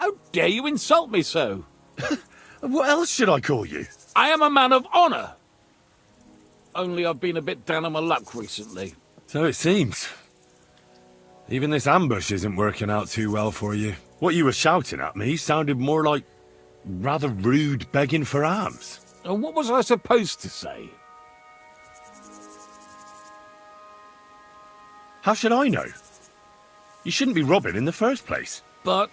How dare you insult me so? What else should I call you? I am a man of honor. Only I've been a bit down on my luck recently. So it seems. Even this ambush isn't working out too well for you. What you were shouting at me sounded more like rather rude begging for alms. And what was I supposed to say? How should I know? You shouldn't be robbing in the first place. But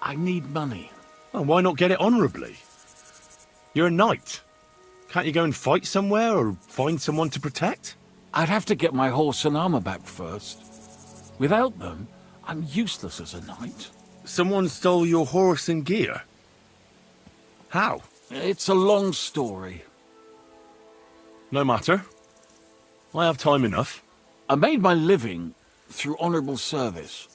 I need money. Well, why not get it honourably? You're a knight. Can't you go and fight somewhere or find someone to protect? I'd have to get my horse and armor back first. Without them, I'm useless as a knight. Someone stole your horse and gear? How? It's a long story. No matter. I have time enough. I made my living through honourable service.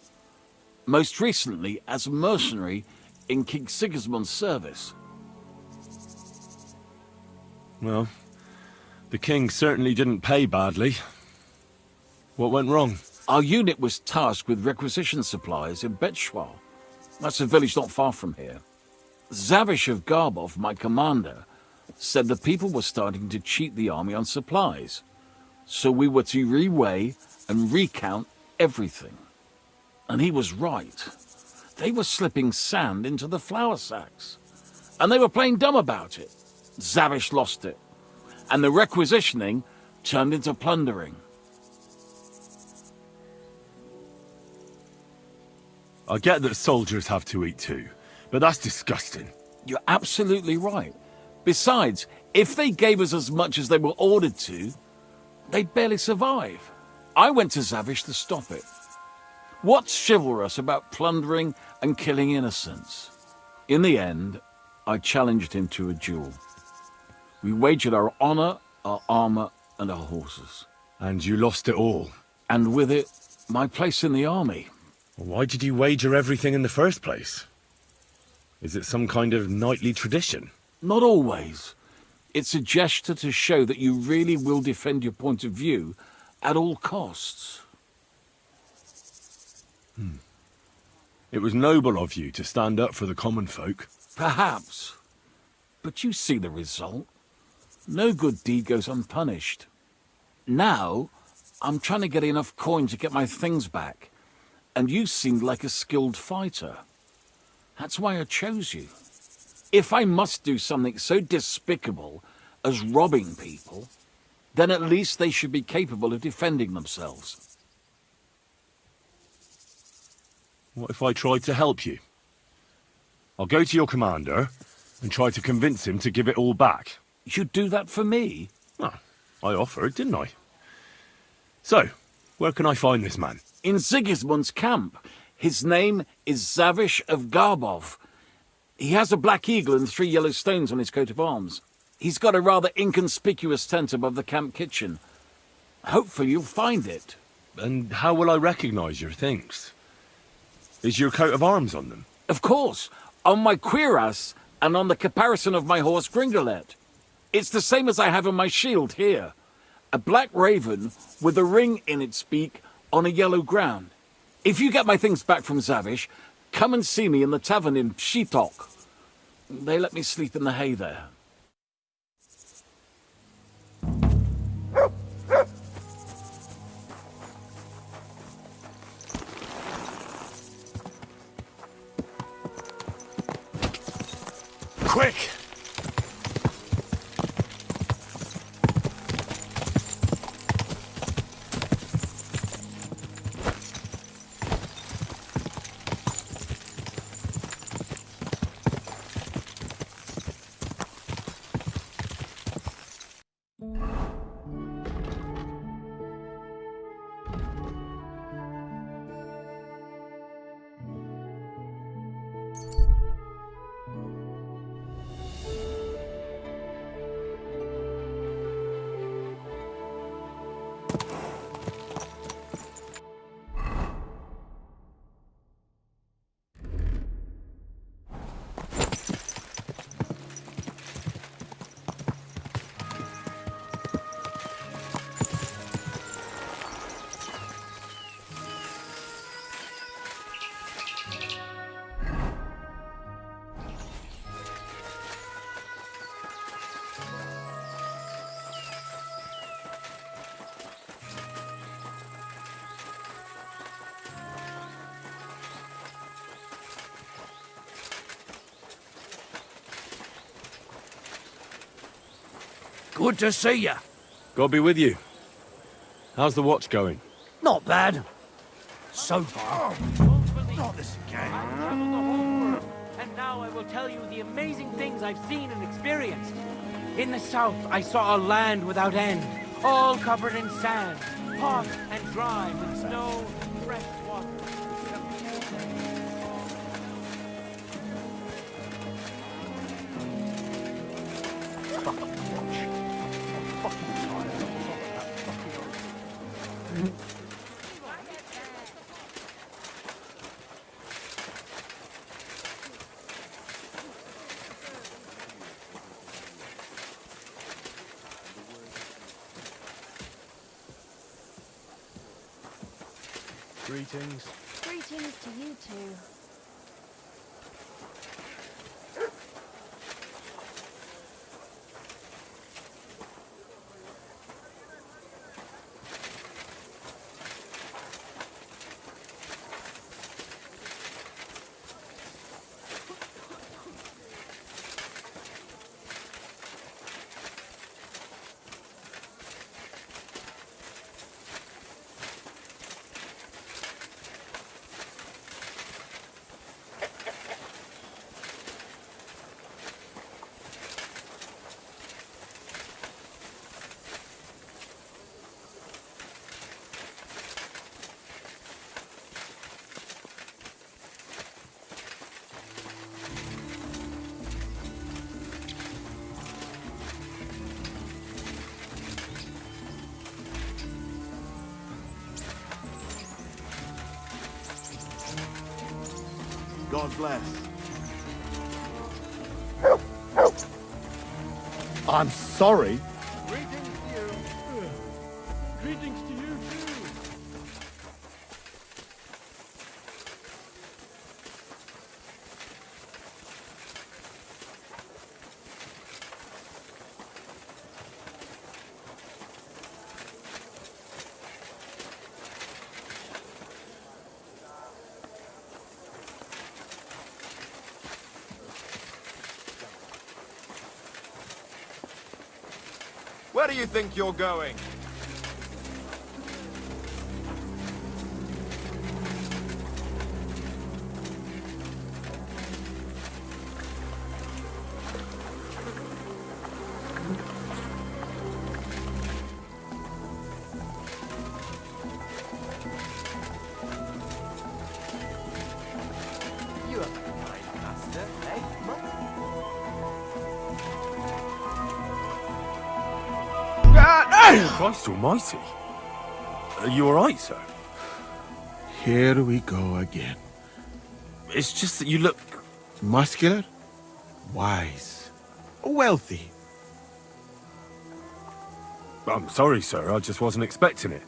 Most recently as a mercenary in King Sigismund's service. Well, the king certainly didn't pay badly. What went wrong? Our unit was tasked with requisition supplies in Betschwal. That's a village not far from here. Zavish of Garbov, my commander, said the people were starting to cheat the army on supplies. So we were to reweigh and recount everything. And he was right. They were slipping sand into the flour sacks. And they were playing dumb about it. Zavish lost it. And the requisitioning turned into plundering. I get that soldiers have to eat too, but that's disgusting. You're absolutely right. Besides, if they gave us as much as they were ordered to, they'd barely survive. I went to Zavish to stop it. What's chivalrous about plundering and killing innocents? In the end, I challenged him to a duel. We wagered our honor, our armor, and our horses. And you lost it all. And with it, my place in the army. Why did you wager everything in the first place? Is it some kind of knightly tradition? Not always. It's a gesture to show that you really will defend your point of view at all costs. It was noble of you to stand up for the common folk. Perhaps. But you see the result. No good deed goes unpunished. Now, I'm trying to get enough coin to get my things back. And you seemed like a skilled fighter. That's why I chose you. If I must do something so despicable as robbing people, then at least they should be capable of defending themselves. What if I tried to help you? I'll go to your commander and try to convince him to give it all back. You'd do that for me? Oh, I offered, didn't I? So, where can I find this man? In Sigismund's camp. His name is Zavish of Garbov. He has a black eagle and 3 yellow stones on his coat of arms. He's got a rather inconspicuous tent above the camp kitchen. Hopefully you'll find it. And how will I recognize your things? Is your coat of arms on them? Of course, on my cuirass and on the caparison of my horse Gringolet. It's the same as I have on my shield here. A black raven with a ring in its beak on a yellow ground. If you get my things back from Zavish, come and see me in the tavern in Pshitok. They let me sleep in the hay there. Quick! Good to see you. God be with you. How's the watch going? Not bad. So far. Not this again. And now I will tell you the amazing things I've seen and experienced. In the south, I saw a land without end, all covered in sand, hot and dry with snow, fresh water. Greetings. Greetings to you two. God bless. I'm sorry. Greetings to you. Greetings to you too. Where do you think you're going? You have a kind master, eh, monk? Christ almighty. Are you alright, sir? Here we go again. It's just that you look... Muscular, wise, wealthy. I'm sorry, sir. I just wasn't expecting it.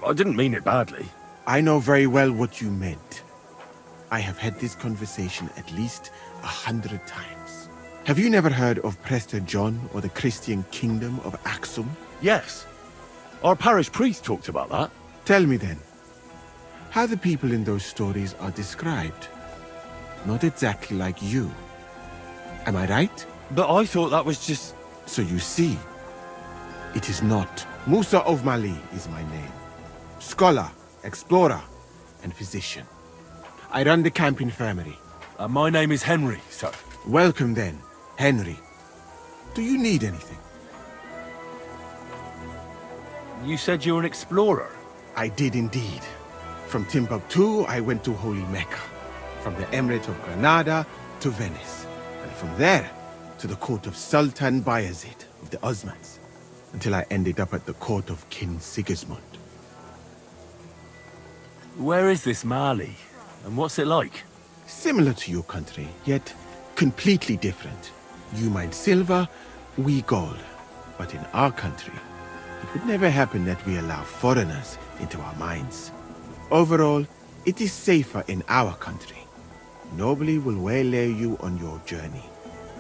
I didn't mean it badly. I know very well what you meant. I have had this conversation at least 100 times. Have you never heard of Prester John or the Christian Kingdom of Axum? Yes. Our parish priest talked about that. Tell me then, how the people in those stories are described. Not exactly like you. Am I right? But I thought that was just... So you see, it is not. Musa of Mali is my name. Scholar, explorer, and physician. I run the camp infirmary. my name is Henry, sir. Welcome then, Henry. Do you need anything? You said you were an explorer. I did indeed. From Timbuktu, I went to Holy Mecca. From the Emirate of Granada to Venice. And from there, to the court of Sultan Bayezid of the Osmans. Until I ended up at the court of King Sigismund. Where is this Mali? And what's it like? Similar to your country, yet completely different. You mine silver, we gold. But in our country, it would never happen that we allow foreigners into our mines. Overall, it is safer in our country. Nobody will waylay you on your journey.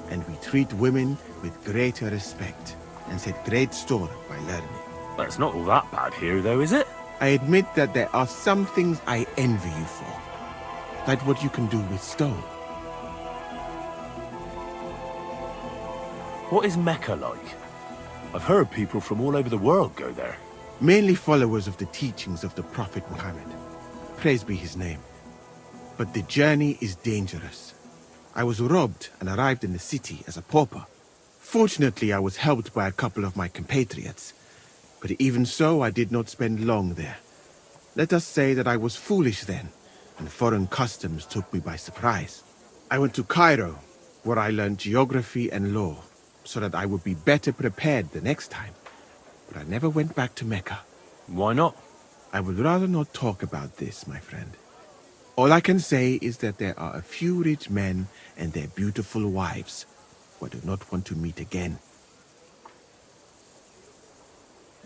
And we treat women with greater respect and set great store by learning. But it's not all that bad here, though, is it? I admit that there are some things I envy you for. Like what you can do with stone. What is Mecca like? I've heard people from all over the world go there. Mainly followers of the teachings of the Prophet Muhammad. Praise be his name. But the journey is dangerous. I was robbed and arrived in the city as a pauper. Fortunately, I was helped by a couple of my compatriots. But even so, I did not spend long there. Let us say that I was foolish then, and foreign customs took me by surprise. I went to Cairo, where I learned geography and law, so that I would be better prepared the next time. But I never went back to Mecca. Why not? I would rather not talk about this, my friend. All I can say is that there are a few rich men and their beautiful wives who I do not want to meet again.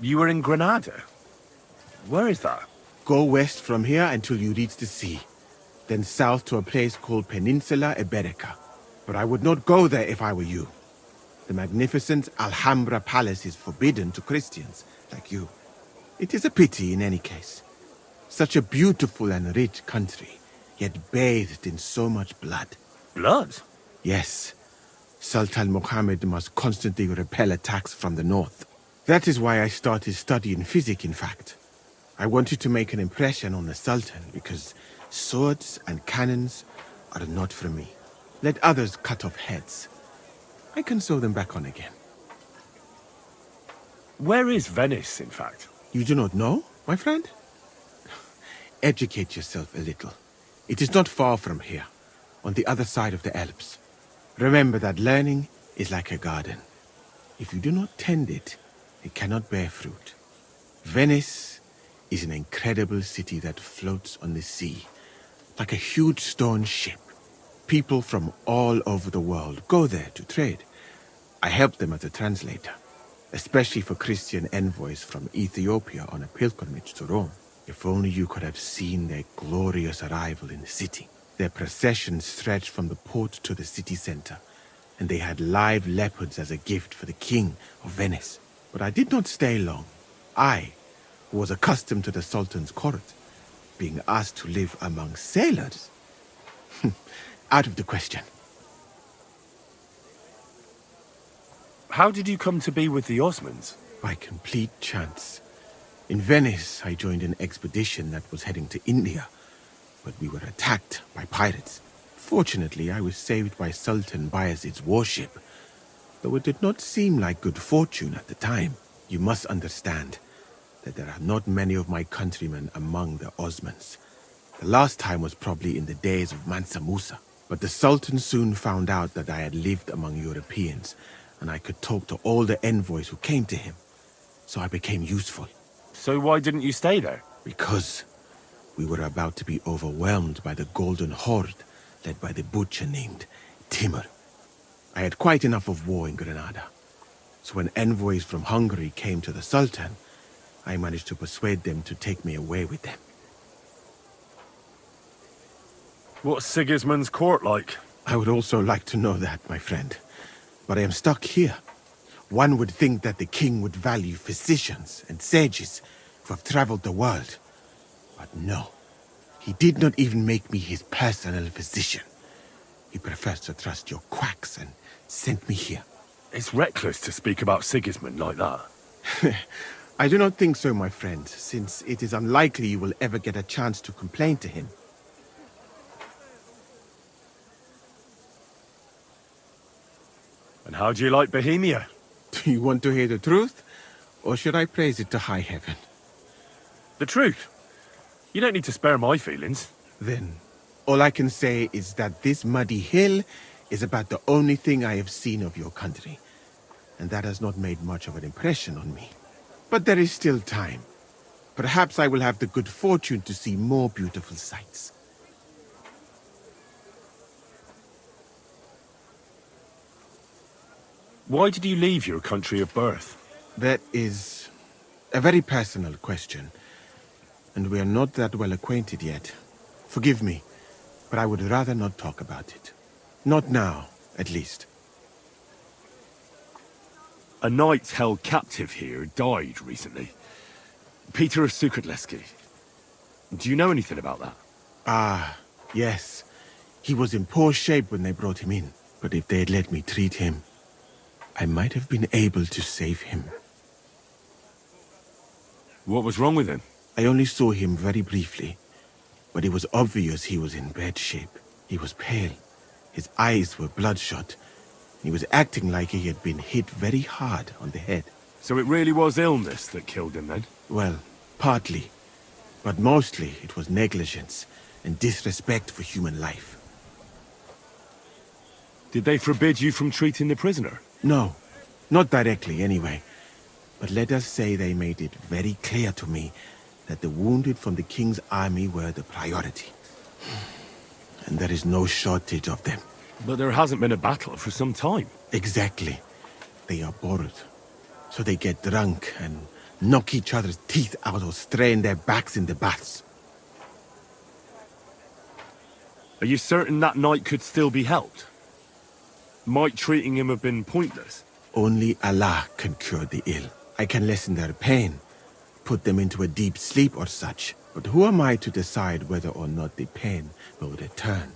You were in Granada? Where is that? Go west from here until you reach the sea, then south to a place called Peninsula Iberica. But I would not go there if I were you. The magnificent Alhambra Palace is forbidden to Christians like you. It is a pity in any case. Such a beautiful and rich country, yet bathed in so much blood. Blood? Yes. Sultan Mohammed must constantly repel attacks from the north. That is why I started studying physics, in fact. I wanted to make an impression on the Sultan because swords and cannons are not for me. Let others cut off heads. I can sew them back on again. Where is Venice, in fact? You do not know, my friend? Educate yourself a little. It is not far from here, on the other side of the Alps. Remember that learning is like a garden. If you do not tend it, it cannot bear fruit. Venice is an incredible city that floats on the sea, like a huge stone ship. People from all over the world go there to trade. I help them as a translator, especially for Christian envoys from Ethiopia on a pilgrimage to Rome. If only you could have seen their glorious arrival in the city. Their procession stretched from the port to the city center, and they had live leopards as a gift for the king of Venice. But I did not stay long. I, who was accustomed to the Sultan's court, being asked to live among sailors, out of the question. How did you come to be with the Osmans? By complete chance. In Venice, I joined an expedition that was heading to India, but we were attacked by pirates. Fortunately, I was saved by Sultan Bayezid's warship, though it did not seem like good fortune at the time. You must understand that there are not many of my countrymen among the Osmans. The last time was probably in the days of Mansa Musa, but the Sultan soon found out that I had lived among Europeans, and I could talk to all the envoys who came to him, so I became useful. So why didn't you stay there? Because we were about to be overwhelmed by the Golden Horde, led by the butcher named Timur. I had quite enough of war in Granada, so when envoys from Hungary came to the Sultan, I managed to persuade them to take me away with them. What's Sigismund's court like? I would also like to know that, my friend, but I am stuck here. One would think that the king would value physicians and sages who have traveled the world. But no, he did not even make me his personal physician. He prefers to trust your quacks and sent me here. It's reckless to speak about Sigismund like that. I do not think so, my friend, since it is unlikely you will ever get a chance to complain to him. And how do you like Bohemia? Do you want to hear the truth, or should I praise it to high heaven? The truth. You don't need to spare my feelings. Then, all I can say is that this muddy hill is about the only thing I have seen of your country, and that has not made much of an impression on me. But there is still time. Perhaps I will have the good fortune to see more beautiful sights. Why did you leave your country of birth? That is a very personal question, and we are not that well acquainted yet. Forgive me, but I would rather not talk about it. Not now, at least. A knight held captive here died recently. Peter of Sukatleski. Do you know anything about that? Ah, yes. He was in poor shape when they brought him in, but if they had let me treat him... I might have been able to save him. What was wrong with him? I only saw him very briefly, but it was obvious he was in bad shape. He was pale. His eyes were bloodshot. He was acting like he had been hit very hard on the head. So it really was illness that killed him then? Well, partly. But mostly it was negligence and disrespect for human life. Did they forbid you from treating the prisoner? No, not directly anyway. But let us say they made it very clear to me that the wounded from the king's army were the priority. And there is no shortage of them. But there hasn't been a battle for some time. Exactly. They are bored. So they get drunk and knock each other's teeth out or strain their backs in the baths. Are you certain that night could still be helped? Might treating him have been pointless? Only Allah can cure the ill. I can lessen their pain, put them into a deep sleep or such. But who am I to decide whether or not the pain will return,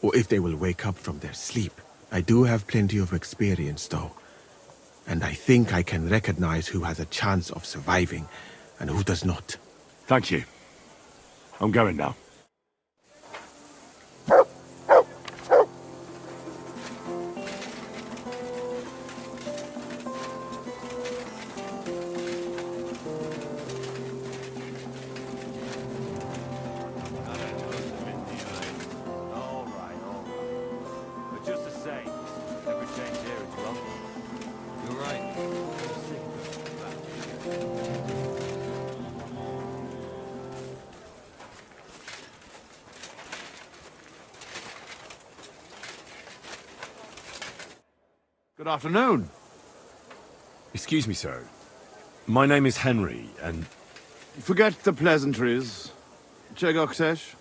or if they will wake up from their sleep? I do have plenty of experience, though. And I think I can recognize who has a chance of surviving, and who does not. Thank you. I'm going now. Good afternoon. Excuse me, sir. My name is Henry, and Forget the pleasantries. Czego chcesz?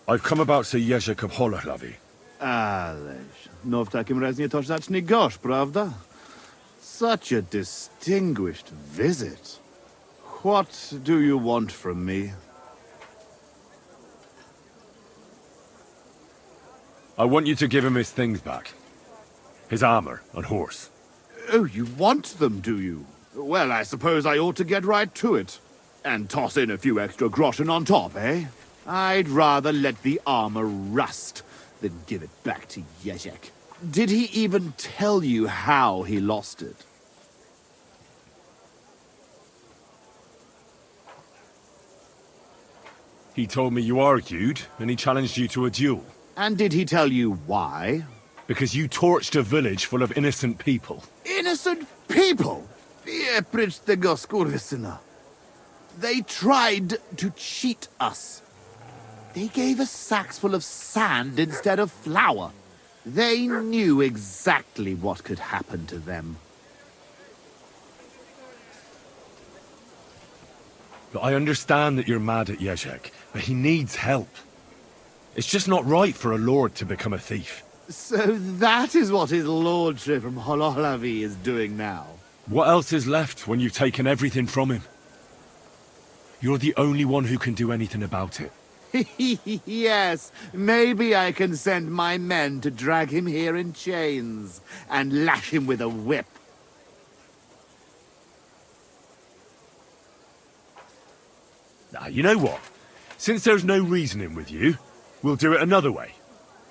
I've come about Sir Jerzek of Holochlawi. Ależ, no w takim razie to zacznij gorzh, prawda? Such a distinguished visit. What do you want from me? I want you to give him his things back. His armor and horse. Oh, you want them, do you? Well, I suppose I ought to get right to it. And toss in a few extra groschen on top, eh? I'd rather let the armor rust than give it back to Jerzek. Did he even tell you how he lost it? He told me you argued, and he challenged you to a duel. And did he tell you why? Because you torched a village full of innocent people. Innocent people? Precz tego skurwysyna. They tried to cheat us. They gave us sacks full of sand instead of flour. They knew exactly what could happen to them. But I understand that you're mad at Jerzek, but he needs help. It's just not right for a lord to become a thief. So that is what his lordship from Holochlawi is doing now. What else is left when you've taken everything from him? You're the only one who can do anything about it. Yes, maybe I can send my men to drag him here in chains and lash him with a whip. Now, you know what? Since there's no reasoning with you, we'll do it another way.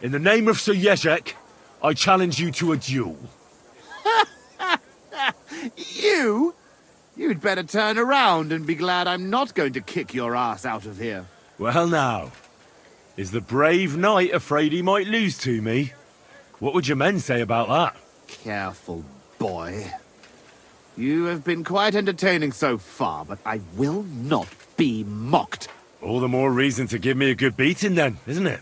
In the name of Sir Jerzek, I challenge you to a duel. You? You'd better turn around and be glad I'm not going to kick your ass out of here. Well now, is the brave knight afraid he might lose to me? What would your men say about that? Careful, boy. You have been quite entertaining so far, but I will not be mocked. All the more reason to give me a good beating then, isn't it?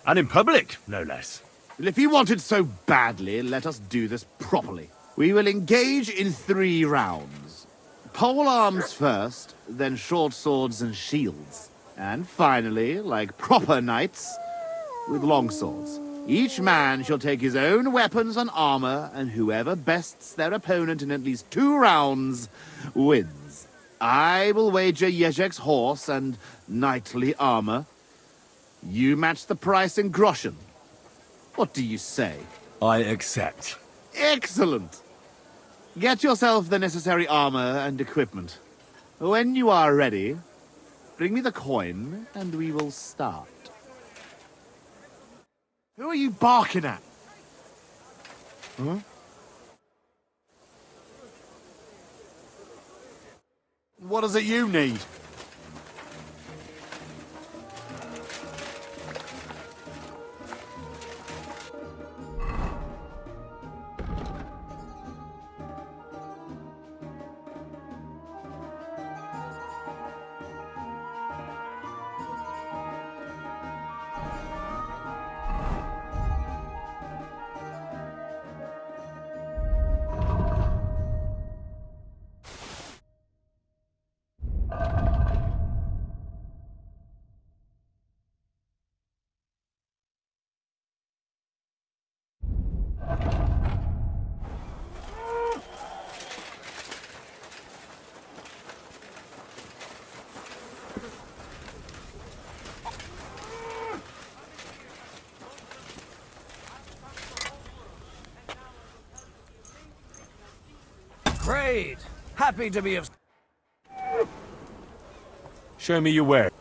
And in public, no less. If you want it so badly, let us do this properly. We will engage in 3 rounds. Pole arms first, then short swords and shields. And finally, like proper knights, with long swords. Each man shall take his own weapons and armor, and whoever bests their opponent in at least 2 rounds wins. I will wager Jerzek's horse and knightly armor. You match the price in groschen. What do you say? I accept. Excellent! Get yourself the necessary armor and equipment. When you are ready, bring me the coin, and we will start. Who are you barking at? Huh? What is it you need? Great! Happy to be of... Show me your wares.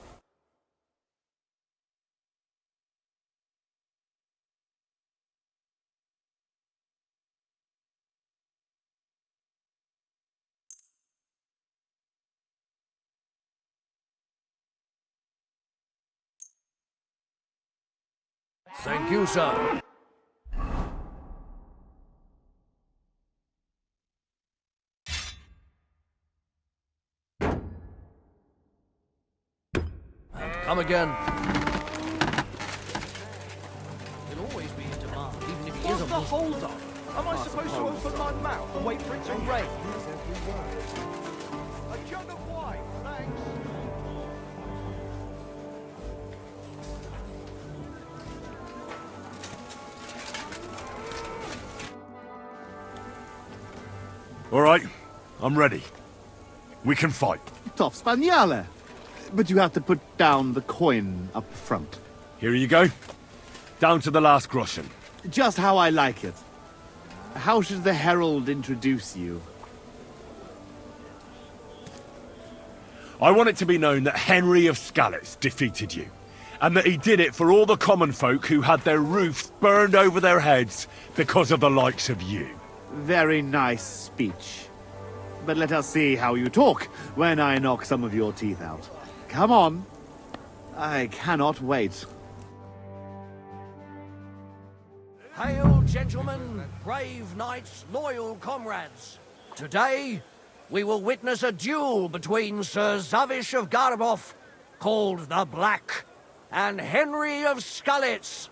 Thank you, sir. And come again. He'll always be in demand, even if he is a... What's the hold-up? Am I supposed to open my mouth and wait for it to rain? A jug of wine, thanks. All right, I'm ready. We can fight. Top Spaniale. But you have to put down the coin up front. Here you go. Down to the last groschen. Just how I like it. How should the Herald introduce you? I want it to be known that Henry of Skalitz defeated you, and that he did it for all the common folk who had their roofs burned over their heads because of the likes of you. Very nice speech. But let us see how you talk when I knock some of your teeth out. Come on. I cannot wait. Hail, gentlemen, brave knights, loyal comrades. Today, we will witness a duel between Sir Zavish of Garabov, called the Black, and Henry of Skalitz.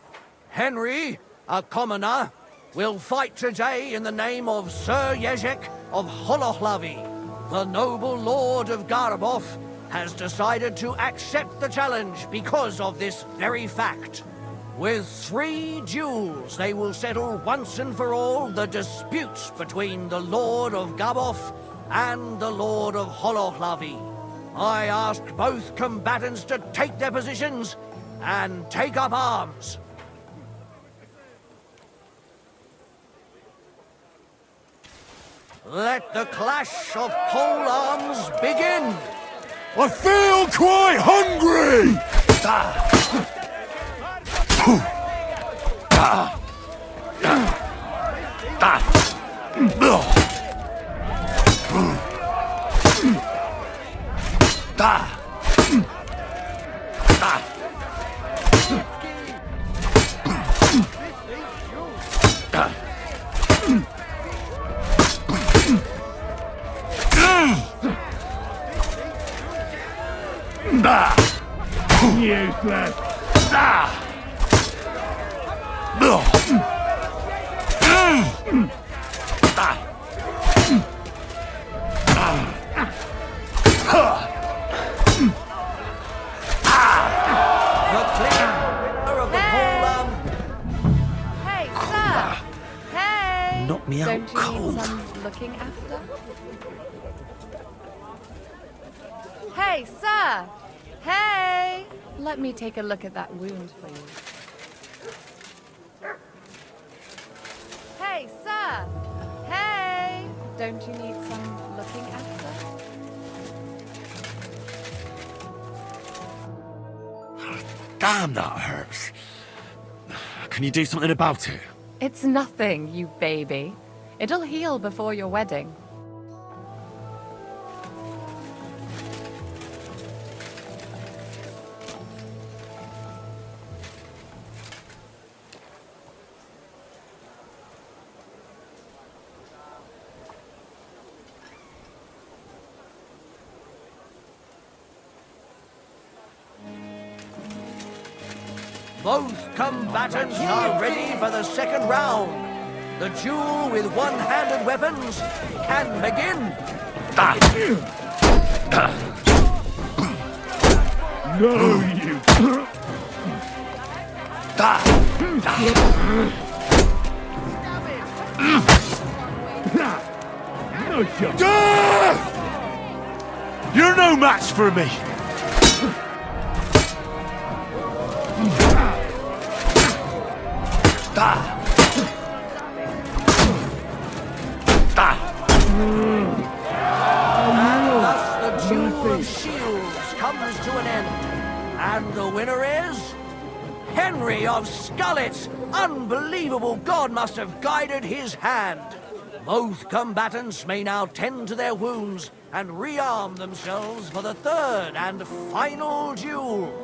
Henry, a commoner, will fight today in the name of Sir Jezek of Holohlavi. The noble lord of Garabov has decided to accept the challenge because of this very fact. With 3 duels, they will settle once and for all the dispute between the Lord of Garbov and the Lord of Holohlavi. I ask both combatants to take their positions and take up arms. Let the clash of pole arms begin! I feel quite hungry! Useless. Hey, sir! Hey! Knock me out Don't you cold. need some looking after? Hey, sir! Hey! Let me take a look at that wound for you. Hey, sir! Hey! Don't you need some looking after? Damn, that hurts. Can you do something about it? It's nothing, you baby. It'll heal before your wedding. Both combatants are ready for the second round. The duel with one-handed weapons can begin. No, you. No shot. You're no match for me. And thus the duel of shields comes to an end. And the winner is... Henry of Skullet! Unbelievable, God must have guided his hand. Both combatants may now tend to their wounds and rearm themselves for the third and final duel.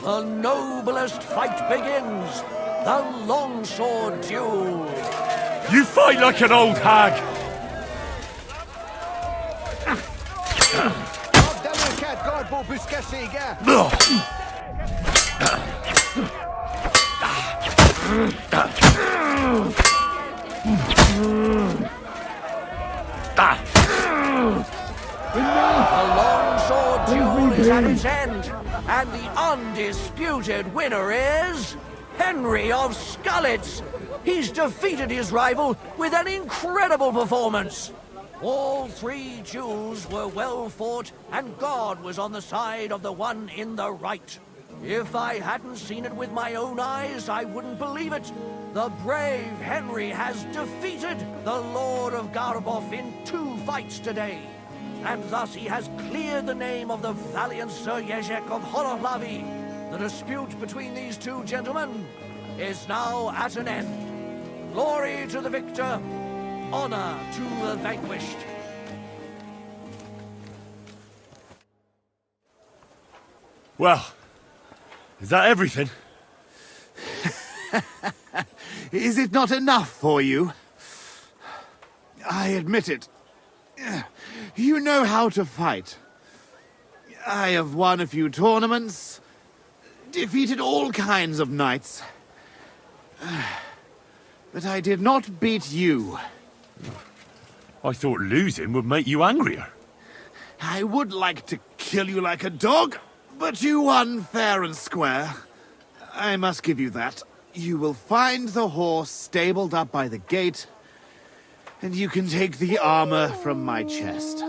The noblest fight begins. The longsword duel. You fight like an old hag. The longsword duel is at its end, and the undisputed winner is... Henry of Skullet. He's defeated his rival with an incredible performance. All three duels were well fought, and God was on the side of the one in the right. If I hadn't seen it with my own eyes, I wouldn't believe it. The brave Henry has defeated the Lord of Garboff in 2 fights today. And thus he has cleared the name of the valiant Sir Jezek of Holoplavi. The dispute between these two gentlemen is now at an end. Glory to the victor, honor to the vanquished. Well, is that everything? Is it not enough for you? I admit it. You know how to fight. I have won a few tournaments, defeated all kinds of knights. But I did not beat you. I thought losing would make you angrier. I would like to kill you like a dog, but you won fair and square. I must give you that. You will find the horse stabled up by the gate, and you can take the armor from my chest.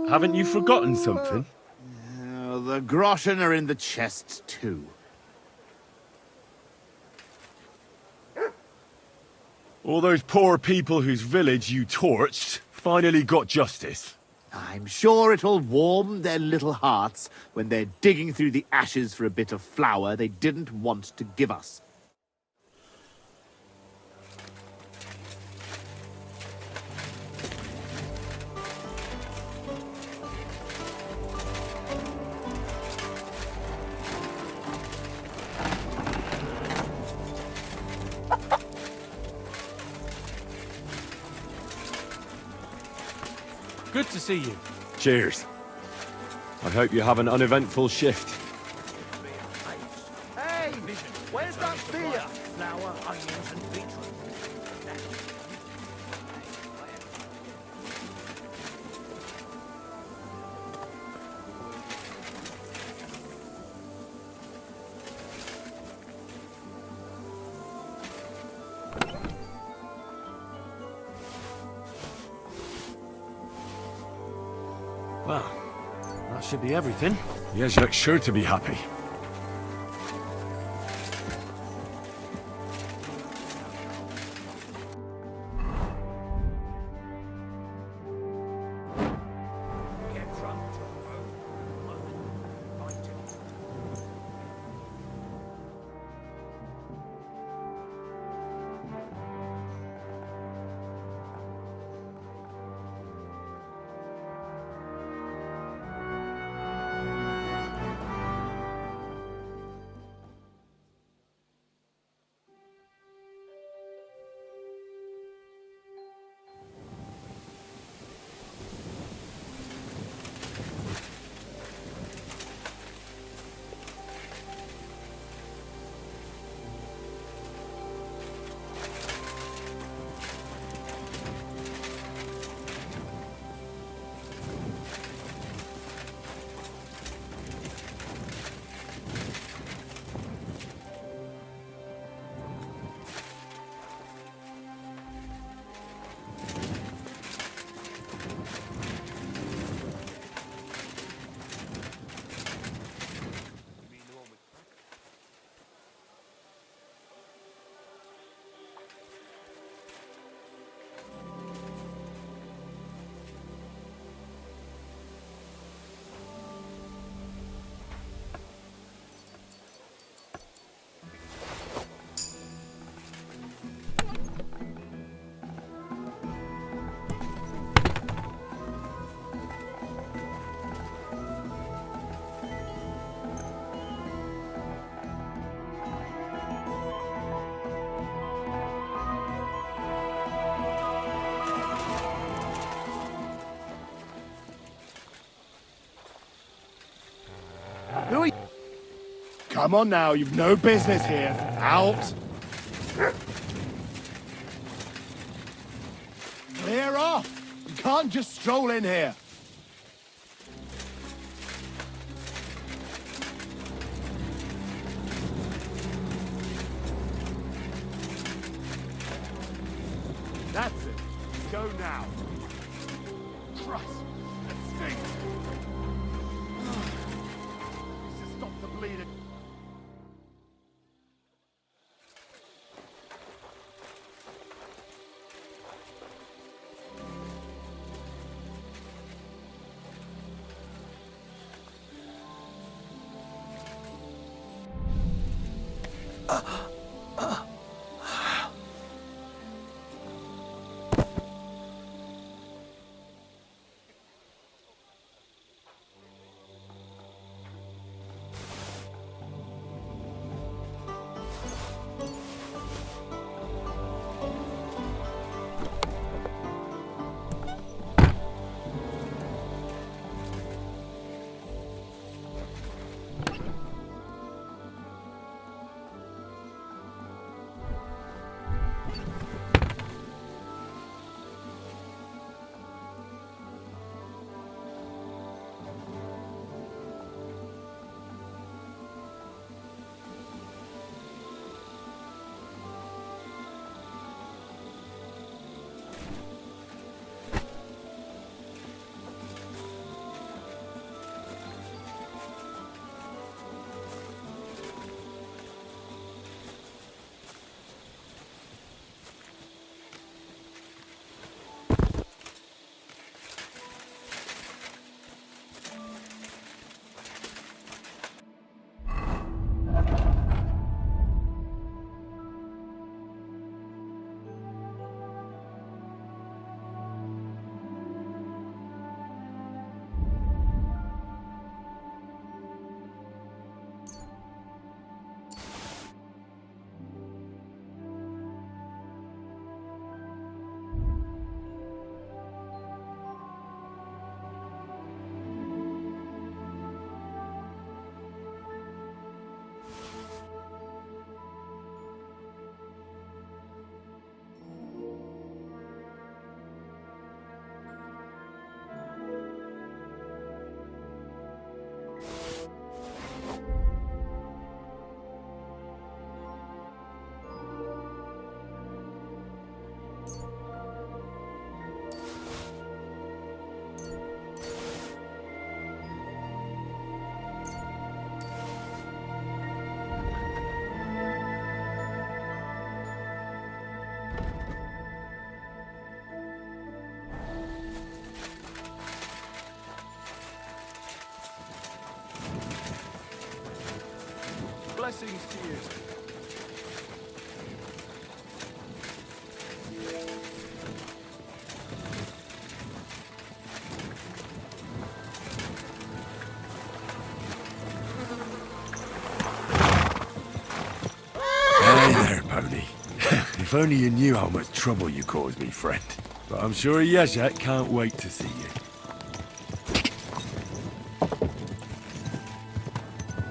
Haven't you forgotten something? The groschen are in the chest, too. All those poor people whose village you torched finally got justice. I'm sure it'll warm their little hearts when they're digging through the ashes for a bit of flour they didn't want to give us. Good to see you. Cheers. I hope you have an uneventful shift. Hey, Vision, where's that beer? Flour, onions, and beetroot. Well, that should be everything. Yes, you're sure to be happy. Get drunk tomorrow. Fight it. Who are you? Come on now, you've no business here. Out. Clear off! You can't just stroll in here. That's it. Go now. Christ, that stinks. Just stop the bleeding. Blessings to you. Hey there, pony. If only you knew how much trouble you caused me, friend. But I'm sure Yazet can't wait to see you.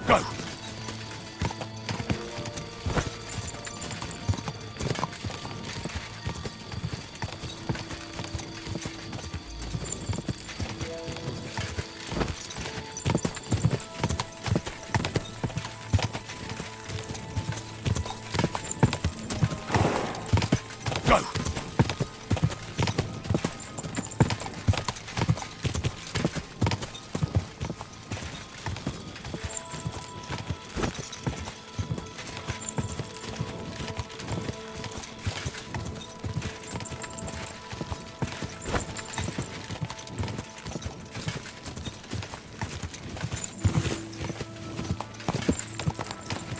Go! Go!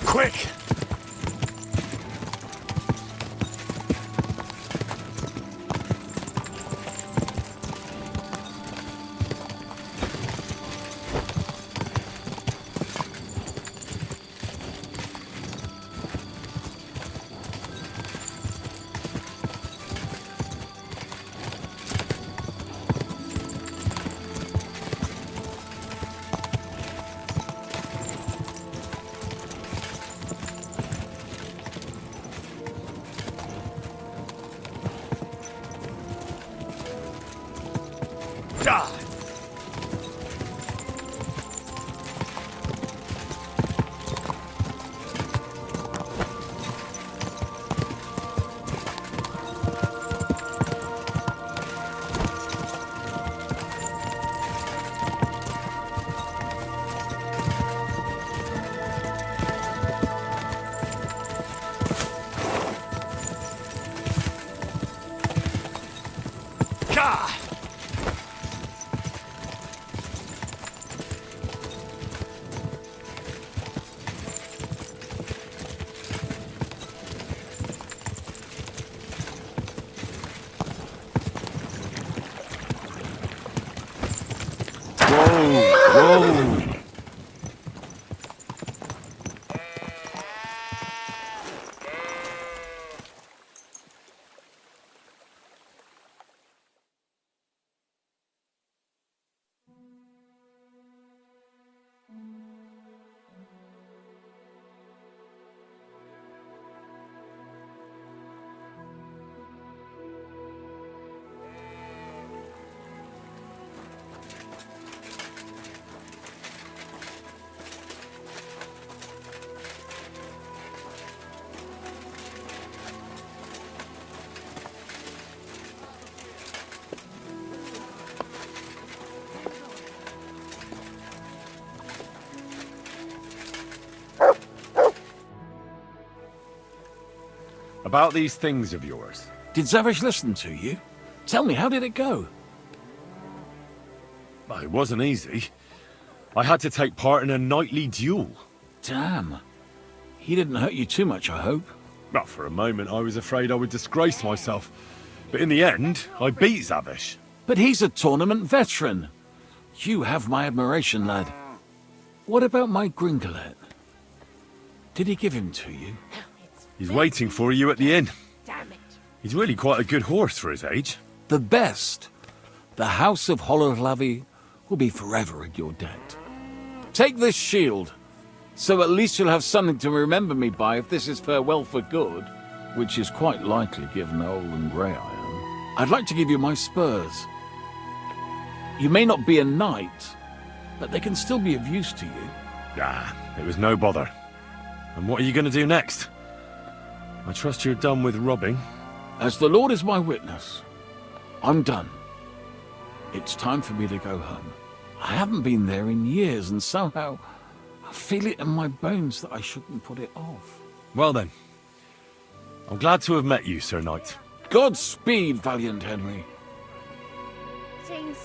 Quick! Die! God! Whoa! About these things of yours. Did Zavish listen to you? Tell me, how did it go? Well, it wasn't easy. I had to take part in a nightly duel. Damn. He didn't hurt you too much, I hope. Well, for a moment I was afraid I would disgrace myself. But in the end, I beat Zavish. But he's a tournament veteran. You have my admiration, lad. What about my Gringolet? Did he give him to you? He's waiting for you at the inn. Damn it. He's really quite a good horse for his age. The best. The House of Hololavi will be forever in your debt. Take this shield, so at least you'll have something to remember me by if this is farewell for good, which is quite likely given how old and grey I am. I'd like to give you my spurs. You may not be a knight, but they can still be of use to you. Ah, it was no bother. And what are you going to do next? I trust you're done with robbing. As the Lord is my witness, I'm done. It's time for me to go home. I haven't been there in years, and somehow I feel it in my bones that I shouldn't put it off. Well then, I'm glad to have met you, Sir Knight. Godspeed, valiant Henry. James,